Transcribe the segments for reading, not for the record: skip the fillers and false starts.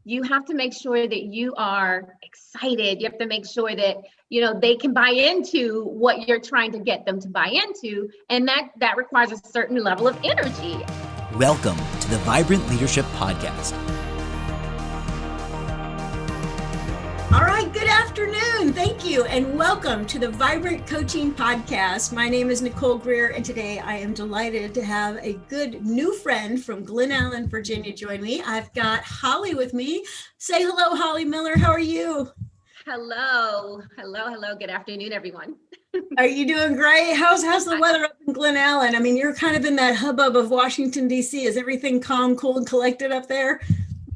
you have to make sure that you are excited. You have to make sure that, they can buy into what you're trying to get them to buy into. And that requires a certain level of energy. Welcome to the Vibrant Leadership Podcast. All right, good afternoon. Thank you, and welcome to the Vibrant Coaching Podcast. My name is Nicole Greer, and today I am delighted to have a good new friend from Glen Allen, Virginia, join me. I've got Holly with me. Say hello, Holly Miller. How are you? Hello. Good afternoon, everyone. Are you doing great? How's the weather up in Glen Allen? I mean, you're kind of in that hubbub of Washington, D.C. Is everything calm, cool, and collected up there?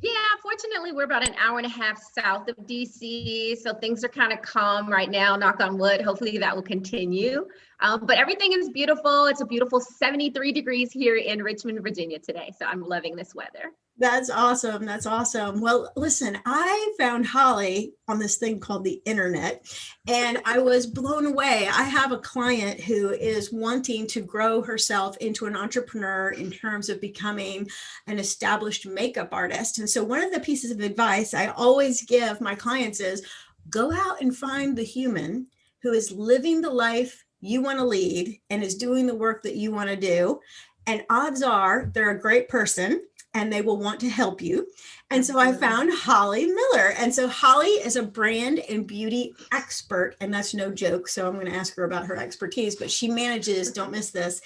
Yeah, fortunately, we're about an hour and a half south of DC, so things are kind of calm right now, knock on wood. Hopefully that will continue. But everything is beautiful. It's a beautiful 73 degrees here in Richmond, Virginia today, so I'm loving this weather. That's awesome. That's awesome. Well, listen, I found Holly on this thing called the internet, and I was blown away. I have a client who is wanting to grow herself into an entrepreneur in terms of becoming an established makeup artist. And so one of the pieces of advice I always give my clients is go out and find the human who is living the life you want to lead and is doing the work that you want to do. And odds are they're a great person and they will want to help you. And so I found Holly Miller. And so Holly is a brand and beauty expert, and that's no joke. So I'm going to ask her about her expertise, but she manages, don't miss this,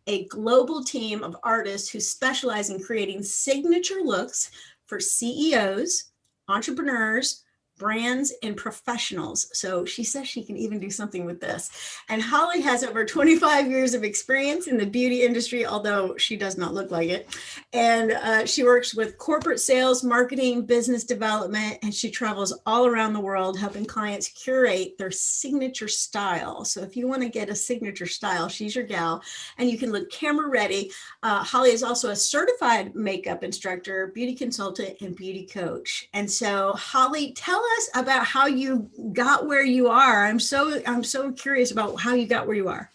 a global team of artists who specialize in creating signature looks for CEOs, entrepreneurs, brands, and professionals. So she says she can even do something with this. And Holly has over 25 years of experience in the beauty industry, although she does not look like it. And she works with corporate sales, marketing, business development, and she travels all around the world helping clients curate their signature style. So if you want to get a signature style, she's your gal, and you can look camera ready. Holly is also a certified makeup instructor, beauty consultant, and beauty coach. And so Holly, tell us about how you got where you are. I'm so curious about how you got where you are.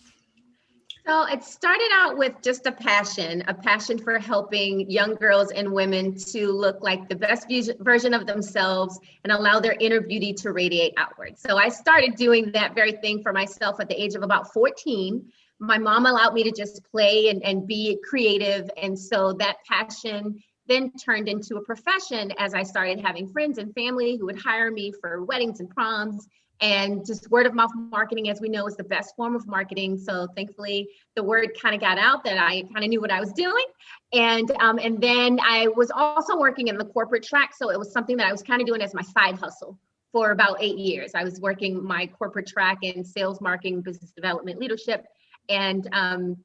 So it started out with just a passion for helping young girls and women to look like the best version of themselves and allow their inner beauty to radiate outward. So I started doing that very thing for myself at the age of about 14. My mom allowed me to just play and be creative. And so that passion then turned into a profession as I started having friends and family who would hire me for weddings and proms, and just word of mouth marketing, as we know, is the best form of marketing. So thankfully the word kind of got out that I kind of knew what I was doing. And then I was also working in the corporate track. So it was something that I was kind of doing as my side hustle for about 8 years. I was working my corporate track in sales, marketing, business development, leadership, and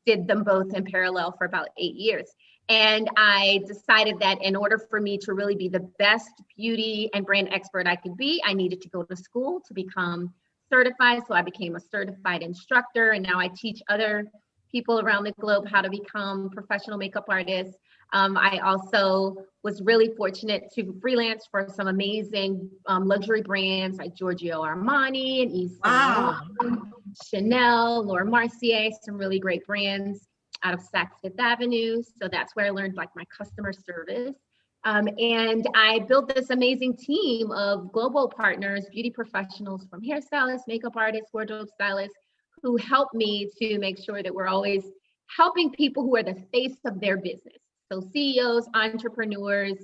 did them both in parallel for about 8 years. And I decided that in order for me to really be the best beauty and brand expert I could be, I needed to go to school to become certified. So I became a certified instructor, and now I teach other people around the globe how to become professional makeup artists. I also was really fortunate to freelance for some amazing luxury brands like Giorgio Armani and Yves Saint Laurent, Chanel, Laura Mercier, some really great brands out of Saks Fifth Avenue. So that's where I learned like my customer service. And I built this amazing team of global partners, beauty professionals, from hairstylists, makeup artists, wardrobe stylists, who help me to make sure that we're always helping people who are the face of their business. So CEOs, entrepreneurs,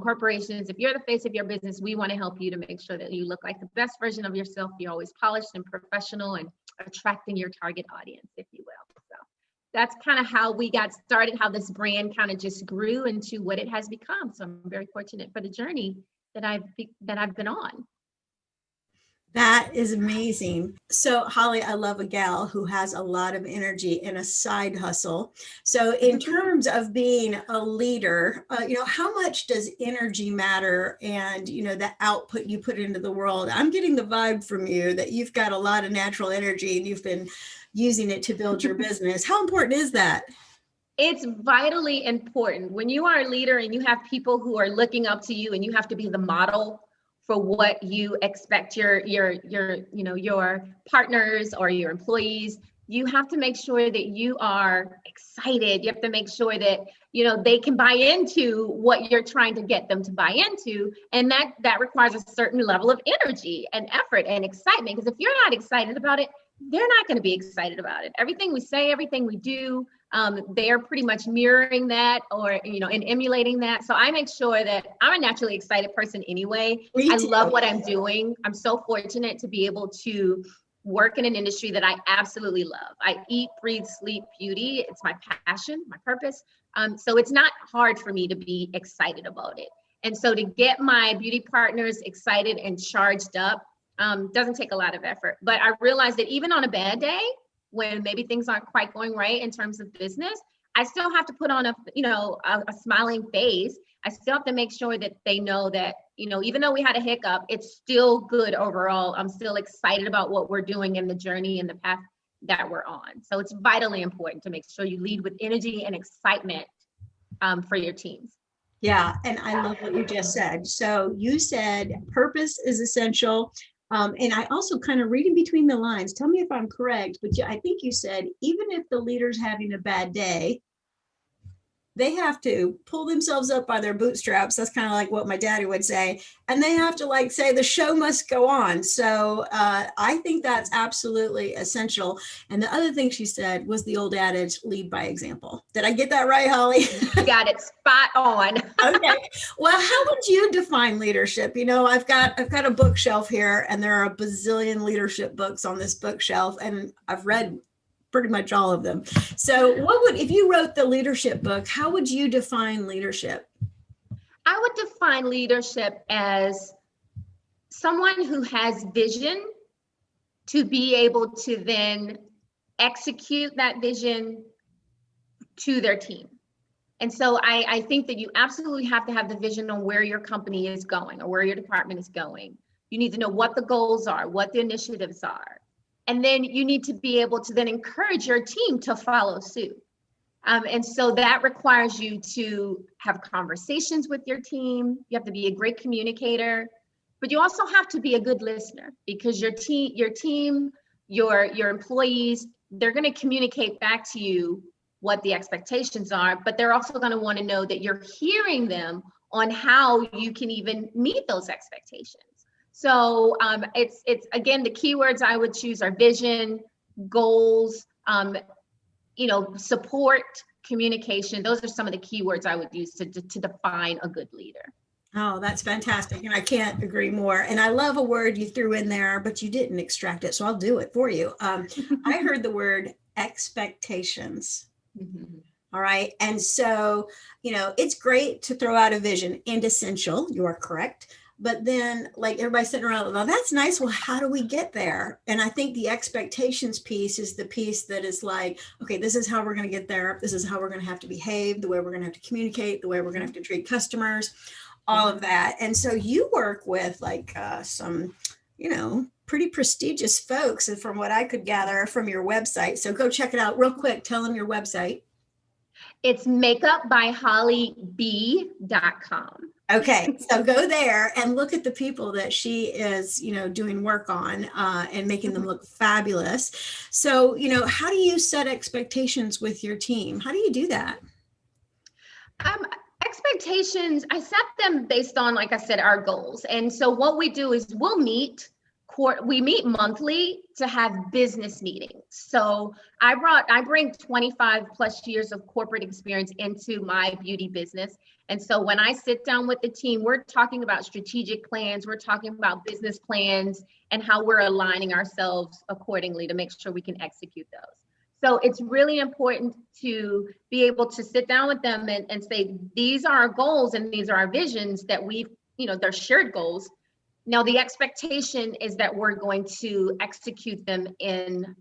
corporations, if you're the face of your business, we want to help you to make sure that you look like the best version of yourself. You're always polished and professional and attracting your target audience, if you will. So that's kind of how we got started, how this brand kind of just grew into what it has become. So I'm very fortunate for the journey that I've been on. That is amazing. So Holly, I love a gal who has a lot of energy and a side hustle. So in terms of being a leader, how much does energy matter, and, the output you put into the world? I'm getting the vibe from you that you've got a lot of natural energy and you've been using it to build your business. How important is that? It's vitally important. When you are a leader and you have people who are looking up to you and you have to be the model for what you expect your partners or your employees you have to make sure that you are excited. You have to make sure that, you know, they can buy into what you're trying to get them to buy into. And that requires a certain level of energy and effort and excitement. Because if you're not excited about it, they're not going to be excited about it. Everything we say, everything we do, they're pretty much mirroring that, or, you know, and emulating that. So I make sure that I'm a naturally excited person anyway. Me I too. love what I'm doing. I'm so fortunate to be able to work in an industry that I absolutely love. I eat, breathe, sleep beauty. It's my passion, my purpose. So it's not hard for me to be excited about it. And so to get my beauty partners excited and charged up doesn't take a lot of effort. But I realized that even on a bad day, when maybe things aren't quite going right in terms of business, I still have to put on a smiling face. I still have to make sure that they know that, you know, even though we had a hiccup, it's still good overall. I'm still excited about what we're doing and the journey and the path that we're on. So it's vitally important to make sure you lead with energy and excitement for your teams. Yeah, and I love what you just said. So you said purpose is essential. And I also kind of reading between the lines, tell me if I'm correct, but I think you said even if the leader's having a bad day, they have to pull themselves up by their bootstraps. That's kind of like what my daddy would say. And they have to like say the show must go on. So I think that's absolutely essential. And the other thing she said was the old adage, lead by example. Did I get that right, Holly? You got it spot on. Okay. Well, how would you define leadership? You know, I've got a bookshelf here, and there are a bazillion leadership books on this bookshelf, and I've read pretty much all of them. So if you wrote the leadership book, how would you define leadership? I would define leadership as someone who has vision to be able to then execute that vision to their team. And so I think that you absolutely have to have the vision on where your company is going or where your department is going. You need to know what the goals are, what the initiatives are. And then you need to be able to then encourage your team to follow suit. And so that requires you to have conversations with your team. You have to be a great communicator, but you also have to be a good listener, because your team, your employees, they're going to communicate back to you what the expectations are, but they're also going to want to know that you're hearing them on how you can even meet those expectations. So it's again, the keywords I would choose are vision, goals, support, communication. Those are some of the keywords I would use to define a good leader. Oh, that's fantastic. And I can't agree more. And I love a word you threw in there, but you didn't extract it. So I'll do it for you. I heard the word expectations. Mm-hmm. All right. And so, it's great to throw out a vision and essential. You are correct. But then like everybody's sitting around, well, that's nice. Well, how do we get there? And I think the expectations piece is the piece that is like, okay, this is how we're going to get there. This is how we're going to have to behave, the way we're going to have to communicate, the way we're going to have to treat customers, all of that. And so you work with like some, pretty prestigious folks, and from what I could gather from your website. So go check it out real quick. Tell them your website. It's makeupbyhollyb.com. Okay, so go there and look at the people that she is, doing work on and making them look fabulous. So, how do you set expectations with your team? How do you do that? Expectations, I set them based on, like I said, our goals. And so what we do is we meet monthly to have business meetings. So I bring 25 plus years of corporate experience into my beauty business. And so when I sit down with the team, we're talking about strategic plans, we're talking about business plans, and how we're aligning ourselves accordingly to make sure we can execute those. So it's really important to be able to sit down with them and say, these are our goals and these are our visions that they're shared goals. Now, the expectation is that we're going to execute them in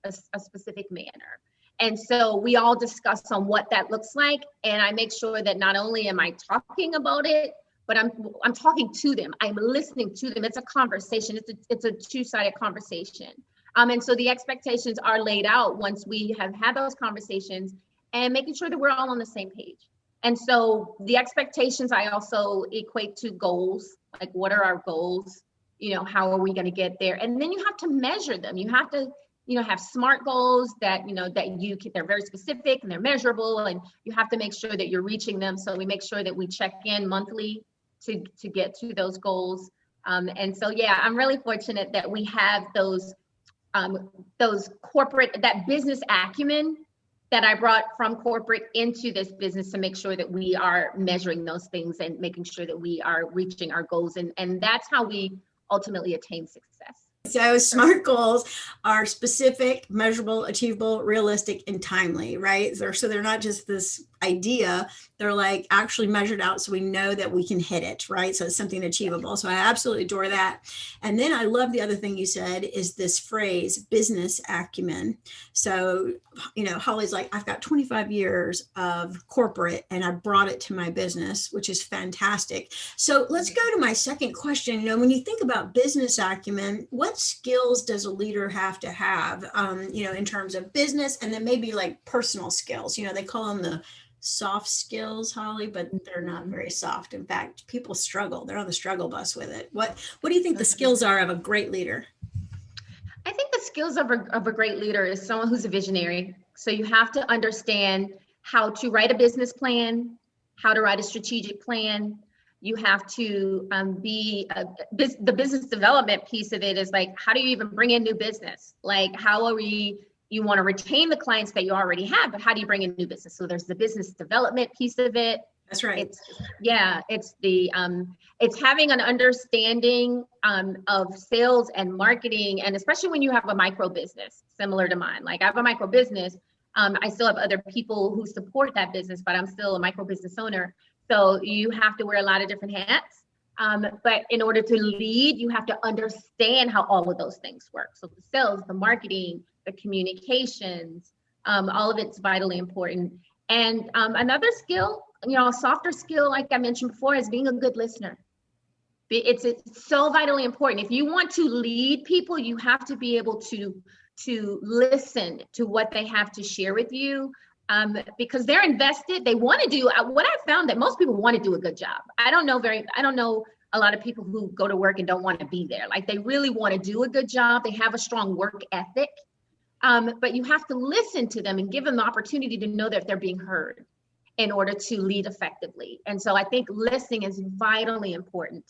a specific manner. And so we all discuss on what that looks like. And I make sure that not only am I talking about it, but I'm talking to them. I'm listening to them. It's a conversation. It's a two-sided conversation. And so the expectations are laid out once we have had those conversations, and making sure that we're all on the same page. And so the expectations I also equate to goals. Like, what are our goals? How are we going to get there? And then you have to measure them. You have to have SMART goals that, they're very specific and they're measurable, and you have to make sure that you're reaching them. So we make sure that we check in monthly to get to those goals. And so, yeah, I'm really fortunate that we have those corporate, that business acumen that I brought from corporate into this business to make sure that we are measuring those things and making sure that we are reaching our goals. And that's how we ultimately attain success. So SMART goals are specific, measurable, achievable, realistic, and timely, right? So they're not just this idea, they're like actually measured out so we know that we can hit it, right? So it's something achievable. So I absolutely adore that. And then I love the other thing you said is this phrase, business acumen. So, Holly's like, I've got 25 years of corporate and I brought it to my business, which is fantastic. So let's go to my second question. When you think about business acumen, what skills does a leader have to have, in terms of business, and then maybe like personal skills? They call them the soft skills, Holly, but they're not very soft. In fact, people struggle. They're on the struggle bus with it. What do you think the skills are of a great leader? I think the skills of a great leader is someone who's a visionary. So you have to understand how to write a business plan, how to write a strategic plan. You have to the business development piece of it is like, how do you even bring in new business? Like, you want to retain the clients that you already have, but how do you bring in new business? So there's the business development piece of it. That's right. It's having an understanding of sales and marketing, and especially when you have a micro business similar to mine. Like I have a micro business. I still have other people who support that business, but I'm still a micro business owner. So you have to wear a lot of different hats. But in order to lead, you have to understand how all of those things work. So the sales, the marketing, the communications, all of it's vitally important. And another skill, a softer skill, like I mentioned before, is being a good listener. It's so vitally important. If you want to lead people, you have to be able to listen to what they have to share with you, because they're invested. They want to do what I found, that most people want to do a good job. I don't know a lot of people who go to work and don't want to be there. Like they really want to do a good job. They have a strong work ethic. But you have to listen to them and give them the opportunity to know that they're being heard in order to lead effectively. And so I think listening is vitally important.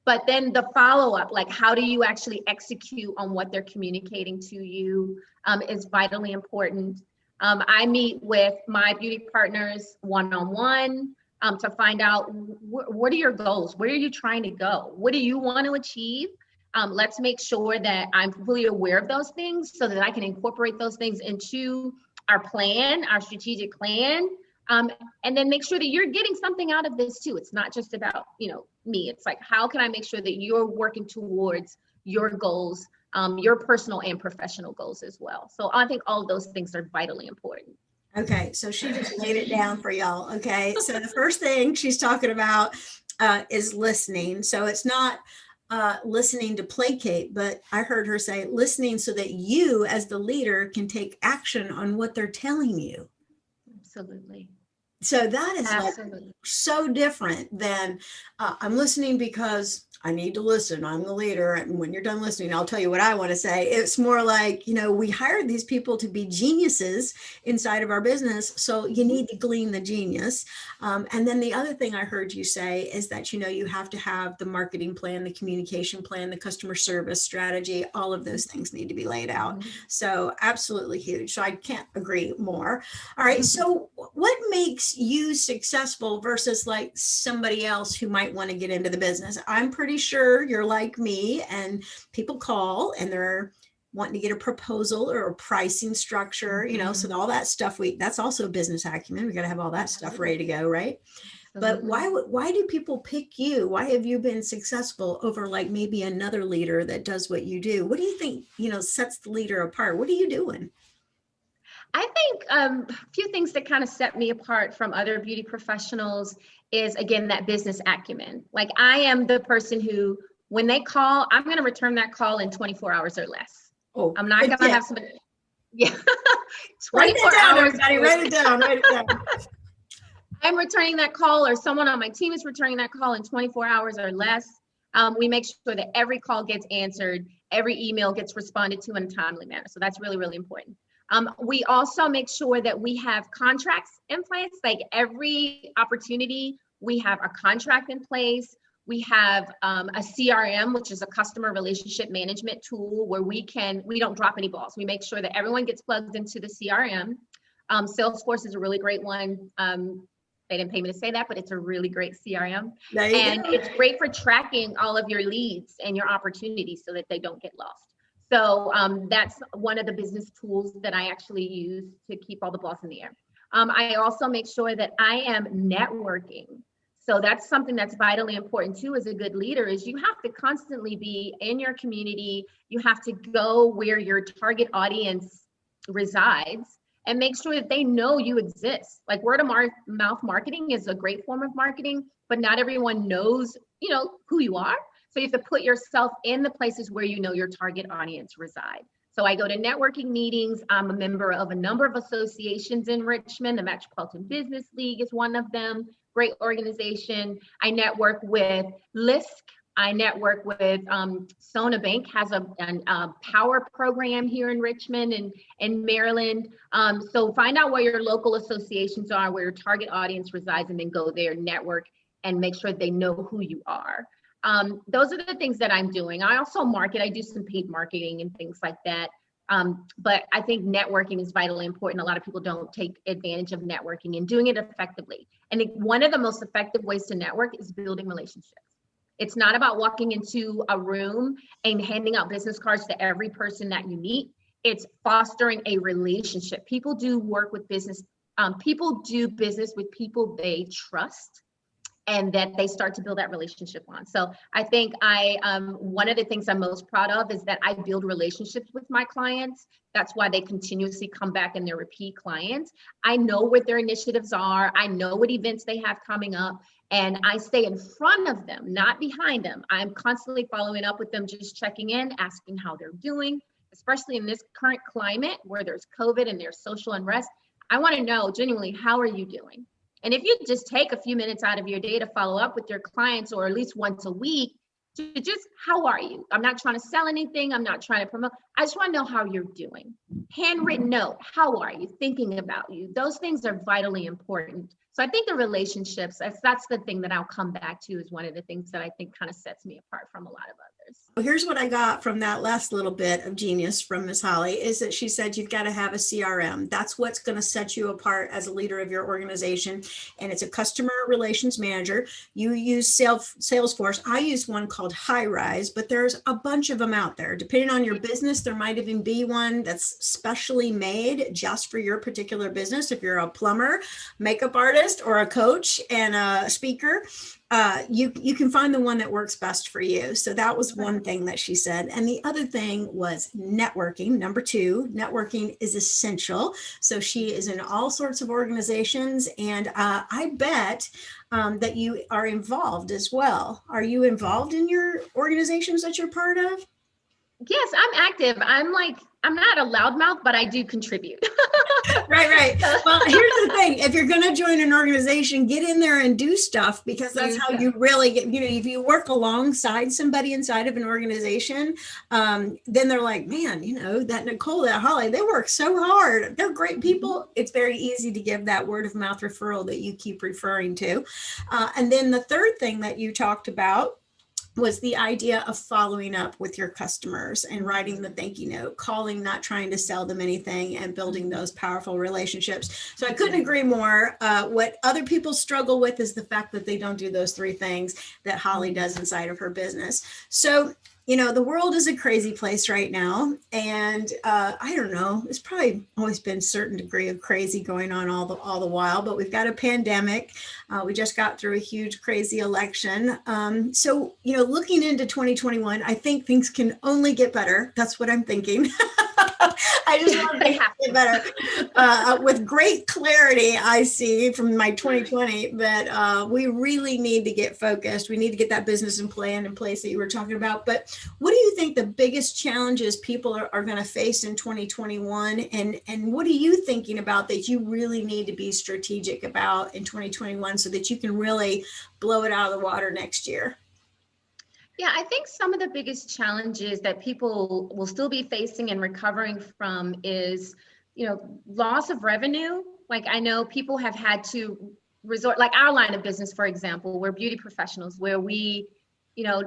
But then the follow-up, like how do you actually execute on what they're communicating to you, is vitally important. I meet with my beauty partners one-on-one to find out what are your goals? Where are you trying to go? What do you want to achieve? Let's make sure that I'm fully aware of those things so that I can incorporate those things into our plan, our strategic plan, and then make sure that you're getting something out of this too. It's not just about, me. It's like, how can I make sure that you're working towards your goals, your personal and professional goals as well? So I think all of those things are vitally important. Okay, so she just laid it down for y'all. Okay, so the first thing she's talking about is listening. So it's not listening to placate, but I heard her say listening so that you as the leader can take action on what they're telling you. Absolutely. So that is like so different than I'm listening because I need to listen. I'm the leader. And when you're done listening, I'll tell you what I want to say. It's more like, we hired these people to be geniuses inside of our business. So you need to glean the genius. And then the other thing I heard you say is that, you have to have the marketing plan, the communication plan, the customer service strategy, all of those things need to be laid out. So absolutely huge. So I can't agree more. All right. So what makes you successful versus like somebody else who might want to get into the business? I'm pretty sure you're like me and people call and they're wanting to get a proposal or a pricing structure, so all that stuff, that's also business acumen. We got to have all that stuff ready to go, right? But why do people pick you? Why have you been successful over like maybe another leader that does what you do? What do you think, sets the leader apart? What are you doing? I think a few things that kind of set me apart from other beauty professionals is, again, that business acumen. Like I am the person who, when they call, I'm going to return that call in 24 hours or less. Oh, I'm not going to have somebody. Yeah. 24 hours. Everybody, write it down. I'm returning that call, or someone on my team is returning that call in 24 hours or less. We make sure that every call gets answered, every email gets responded to in a timely manner. So that's really, really important. We also make sure that we have contracts in place, like every opportunity, we have a contract in place. We have a CRM, which is a customer relationship management tool where we don't drop any balls. We make sure that everyone gets plugged into the CRM. Salesforce is a really great one. They didn't pay me to say that, but it's a really great CRM. And it's great for tracking all of your leads and your opportunities so that they don't get lost. So that's one of the business tools that I actually use to keep all the balls in the air. I also make sure that I am networking. So that's something that's vitally important too as a good leader, is you have to constantly be in your community. You have to go where your target audience resides and make sure that they know you exist. Like word of mouth marketing is a great form of marketing, but not everyone knows, who you are. So you have to put yourself in the places where you know your target audience reside. So I go to networking meetings. I'm a member of a number of associations in Richmond. The Metropolitan Business League is one of them. Great organization. I network with LISC. I network with Sona Bank has a power program here in Richmond and in Maryland. So find out where your local associations are, where your target audience resides, and then go there, network, and make sure they know who you are. Those are the things that I'm doing. I also market. I do some paid marketing and things like that. But I think networking is vitally important. A lot of people don't take advantage of networking and doing it effectively. And one of the most effective ways to network is building relationships. It's not about walking into a room and handing out business cards to every person that you meet. It's fostering a relationship. People do work with business. People do business with people they trust and that they start to build that relationship on. So I think one of the things I'm most proud of is that I build relationships with my clients. That's why they continuously come back and they're repeat clients. I know what their initiatives are. I know what events they have coming up, and I stay in front of them, not behind them. I'm constantly following up with them, just checking in, asking how they're doing, especially in this current climate where there's COVID and there's social unrest. I want to know genuinely, how are you doing? And if you just take a few minutes out of your day to follow up with your clients, or at least once a week, to just, how are you? I'm not trying to sell anything. I'm not trying to promote. I just want to know how you're doing. Handwritten note, how are you? Thinking about you. Those things are vitally important. So I think the relationships, that's the thing that I'll come back to, is one of the things that I think kind of sets me apart from a lot of others. Well, here's what I got from that last little bit of genius from Miss Holly, is that she said you've got to have a CRM. That's what's going to set you apart as a leader of your organization. And it's a customer relations manager. You use Salesforce. I use one called Highrise, but there's a bunch of them out there. Depending on your business, there might even be one that's specially made just for your particular business. If you're a plumber, makeup artist, or a coach and a speaker, you can find the one that works best for you. So that was one thing that she said. And the other thing was networking. Number 2, networking is essential. So she is in all sorts of organizations, and I bet that you are involved as well. Are you involved in your organizations that you're part of? Yes, I'm active. I'm not a loudmouth, but I do contribute. Right. Well, here's the thing. If you're going to join an organization, get in there and do stuff, because that's how you really get, if you work alongside somebody inside of an organization, then they're like, man, that Nicole, that Holly, they work so hard. They're great people. It's very easy to give that word of mouth referral that you keep referring to. And then the third thing that you talked about was the idea of following up with your customers and writing the thank you note, calling, not trying to sell them anything, and building those powerful relationships. So I couldn't agree more. What other people struggle with is the fact that they don't do those 3 things that Holly does inside of her business. So the world is a crazy place right now. And I don't know, it's probably always been a certain degree of crazy going on all the while, but we've got a pandemic. We just got through a huge, crazy election. So, looking into 2021, I think things can only get better. That's what I'm thinking. I just want to get better. With great clarity, I see from my 2020 that we really need to get focused. We need to get that business and plan in place that you were talking about. But what do you think the biggest challenges people are going to face in 2021? And what are you thinking about that you really need to be strategic about in 2021 so that you can really blow it out of the water next year? Yeah, I think some of the biggest challenges that people will still be facing and recovering from is, loss of revenue. Like I know people have had to resort, like our line of business, for example, we're beauty professionals where we, you know,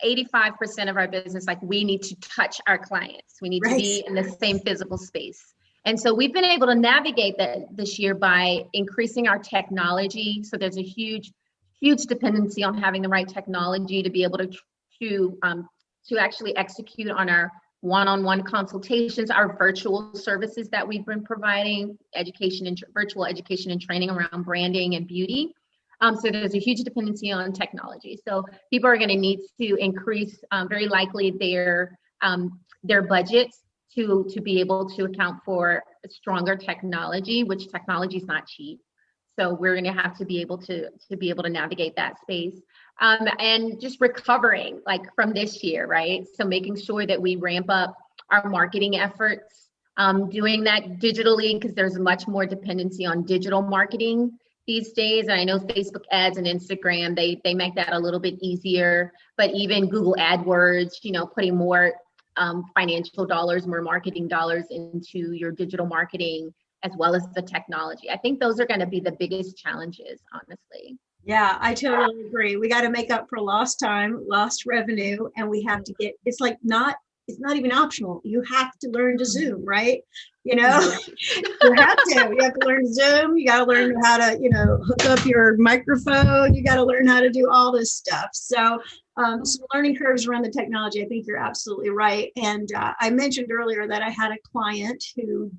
85% of our business, like we need to touch our clients. We need to Right. be in the same physical space. And so we've been able to navigate that this year by increasing our technology. So there's a huge dependency on having the right technology to be able to actually execute on our one-on-one consultations, our virtual services that we've been providing, virtual education and training around branding and beauty. So there's a huge dependency on technology. So people are going to need to increase very likely their budgets to be able to account for stronger technology, which technology is not cheap. So we're going to have to be able to navigate that space. And just recovering like from this year, right? So making sure that we ramp up our marketing efforts, doing that digitally because there's much more dependency on digital marketing these days. And I know Facebook ads and Instagram, they make that a little bit easier, but even Google AdWords, putting more financial dollars, more marketing dollars into your digital marketing, as well as the technology. I think those are going to be the biggest challenges, honestly. Yeah, I totally agree. We got to make up for lost time, lost revenue, and we have to it's not even optional. You have to learn to Zoom, right? You have to learn Zoom. You got to learn how to, hook up your microphone. You got to learn how to do all this stuff. So learning curves around the technology, I think you're absolutely right. And I mentioned earlier that I had a client who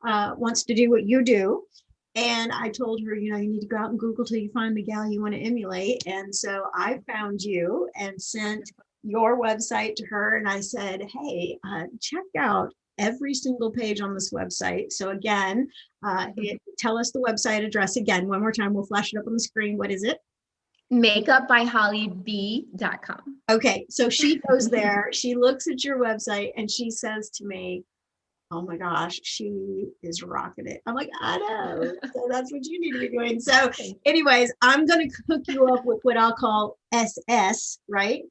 wants to do what you do. And I told her, you need to go out and Google till you find the gal you want to emulate. And so I found you and sent your website to her. And I said, hey, check out every single page on this website. So again, tell us the website address again. One more time, we'll flash it up on the screen. What is it? makeupbyhollyb.com. Okay, so she goes there, she looks at your website and she says to me, oh my gosh, she is rocking it. I'm like, I know. So that's what you need to be doing. So anyways, I'm going to hook you up with what I'll call SS, right?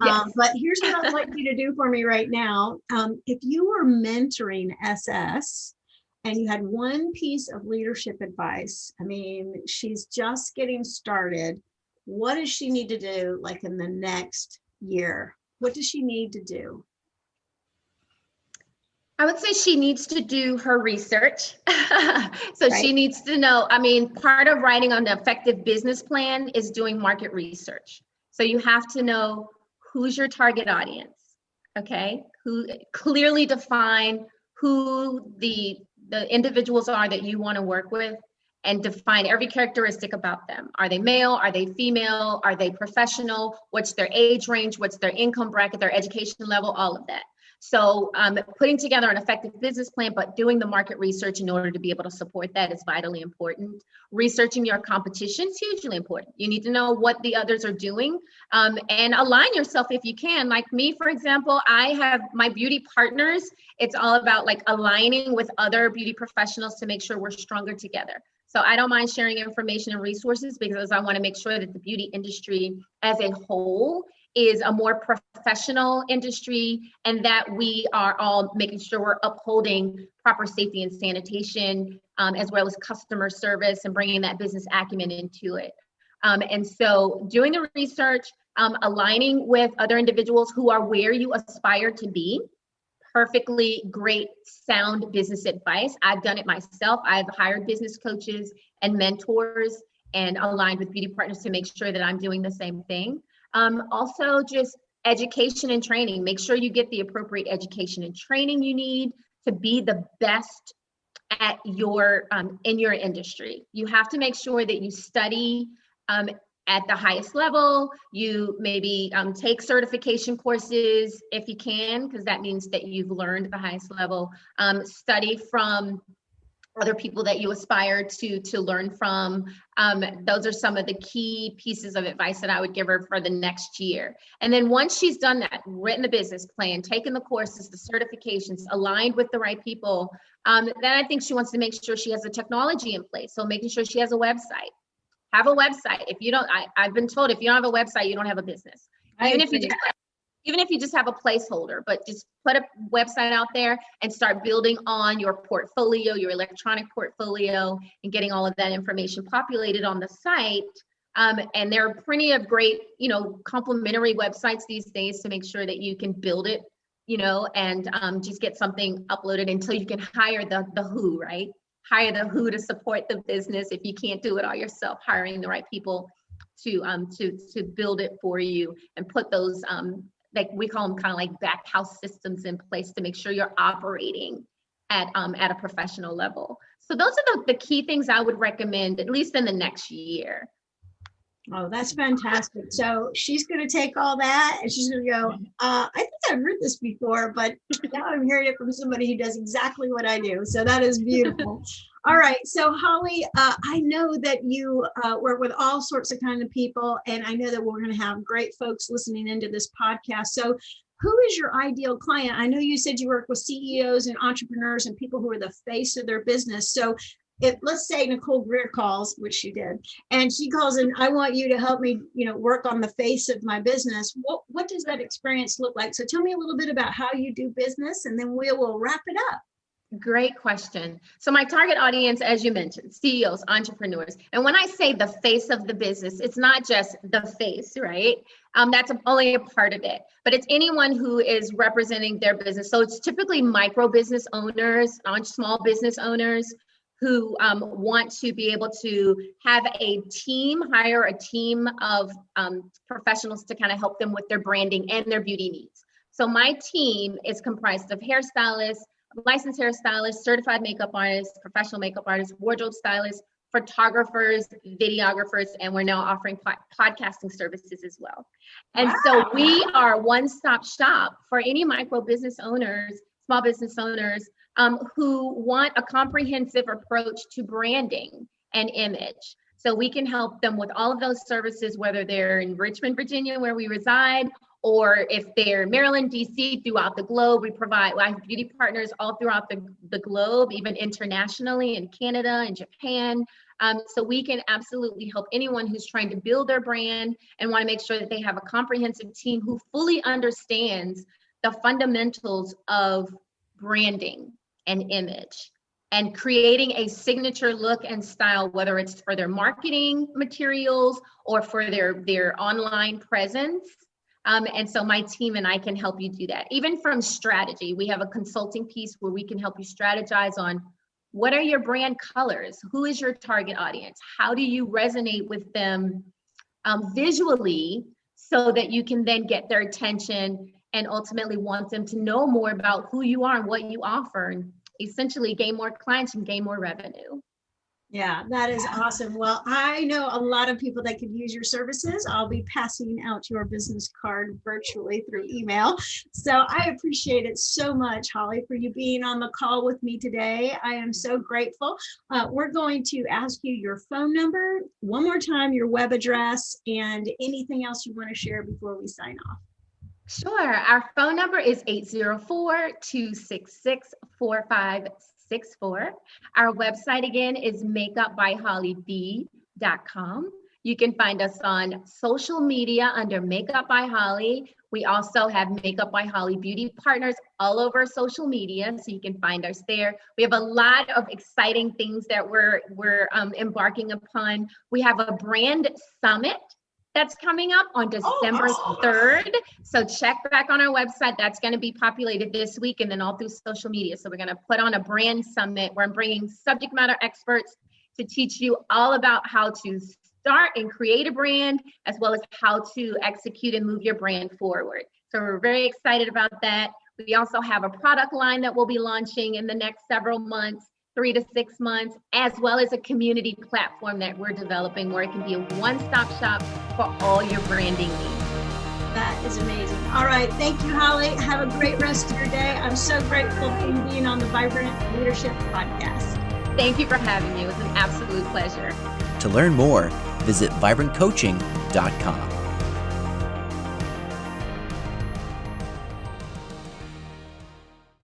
Yes. But here's what I'd like you to do for me right now. If you were mentoring SS and you had one piece of leadership advice, I mean, she's just getting started. What does she need to do like in the next year? What does she need to do? I would say she needs to do her research. So right. She needs to know, part of writing an effective business plan is doing market research. So you have to know who's your target audience, okay? Who clearly define who the individuals are that you want to work with and define every characteristic about them. Are they male? Are they female? Are they professional? What's their age range? What's their income bracket, their education level, all of that. So putting together an effective business plan, but doing the market research in order to be able to support that is vitally important. Researching your competition is hugely important. You need to know what the others are doing and align yourself if you can. Like me, for example, I have my beauty partners. It's all about like aligning with other beauty professionals to make sure we're stronger together. So I don't mind sharing information and resources because I want to make sure that the beauty industry as a whole is a more professional industry and that we are all making sure we're upholding proper safety and sanitation as well as customer service and bringing that business acumen into it. And so doing the research, aligning with other individuals who are where you aspire to be, perfectly great, sound business advice. I've done it myself. I've hired business coaches and mentors and aligned with beauty partners to make sure that I'm doing the same thing. Also, just education and training. Make sure you get the appropriate education and training you need to be the best at your in your industry. You have to make sure that you study at the highest level. You maybe take certification courses if you can, because that means that you've learned the highest level. Study from other people that you aspire to learn from. Those are some of the key pieces of advice that I would give her for the next year. And then once she's done that, written the business plan, taken the courses, the certifications, aligned with the right people, then I think she wants to make sure she has the technology in place. So making sure she has a website. Have a website. If you don't, I've been told if you don't have a website, you don't have a business. Even if you just have a placeholder, but just put a website out there and start building on your portfolio, your electronic portfolio, and getting all of that information populated on the site. And there are plenty of great, complimentary websites these days to make sure that you can build it, and just get something uploaded until you can hire the who, right? Hire the who to support the business. If you can't do it all yourself, hiring the right people to build it for you and put those like we call them kind of like back house systems in place to make sure you're operating at a professional level. So those are the key things I would recommend, at least in the next year. Oh, that's fantastic. So she's going to take all that and she's going to go, I think I've heard this before, but now I'm hearing it from somebody who does exactly what I do. So that is beautiful. All right. So Holly, I know that you work with all sorts of kind of people, and I know that we're going to have great folks listening into this podcast. So who is your ideal client? I know you said you work with CEOs and entrepreneurs and people who are the face of their business. So if, let's say Nicole Greer calls, which she did, and she calls and I want you to help me, work on the face of my business. What does that experience look like? So tell me a little bit about how you do business, and then we will wrap it up. Great question. So my target audience, as you mentioned, CEOs, entrepreneurs. And when I say the face of the business, it's not just the face, right? That's only a part of it, but it's anyone who is representing their business. So it's typically micro business owners, small business owners who want to be able to have hire a team of professionals to kind of help them with their branding and their beauty needs. So my team is comprised of hairstylists, licensed hairstylists, certified makeup artists, professional makeup artists, wardrobe stylists, photographers, videographers, and we're now offering podcasting services as well. And so we are one-stop shop for any micro business owners, small business owners, who want a comprehensive approach to branding and image. So we can help them with all of those services, whether they're in Richmond, Virginia, where we reside, or if they're in Maryland, DC, throughout the globe. We provide beauty partners all throughout the globe, even internationally in Canada and Japan. So we can absolutely help anyone who's trying to build their brand and want to make sure that they have a comprehensive team who fully understands the fundamentals of branding and image and creating a signature look and style, whether it's for their marketing materials or for their online presence. And so my team and I can help you do that. Even from strategy, we have a consulting piece where we can help you strategize on what are your brand colors? Who is your target audience? How do you resonate with them visually so that you can then get their attention and ultimately want them to know more about who you are and what you offer, and essentially gain more clients and gain more revenue. Yeah, that is awesome. Well, I know a lot of people that could use your services. I'll be passing out your business card virtually through email. So I appreciate it so much, Holly, for you being on the call with me today. I am so grateful. We're going to ask you your phone number, one more time, your web address, and anything else you want to share before we sign off. Sure. Our phone number is 804-266-4564. Our website again is makeupbyhollyb.com. You can find us on social media under Makeup by Holly. We also have Makeup by Holly Beauty Partners all over social media, so you can find us there. We have a lot of exciting things that we're embarking upon. We have a brand summit that's coming up on December 3rd. So check back on our website. That's going to be populated this week and then all through social media. So we're going to put on a brand summit where I'm bringing subject matter experts to teach you all about how to start and create a brand, as well as how to execute and move your brand forward. So we're very excited about that. We also have a product line that we'll be launching in the next several months, 3 to 6 months, as well as a community platform that we're developing where it can be a one-stop shop for all your branding needs. That is amazing. All right. Thank you, Holly. Have a great rest of your day. I'm so grateful for you being on the Vibrant Leadership Podcast. Thank you for having me. It was an absolute pleasure. To learn more, visit vibrantcoaching.com.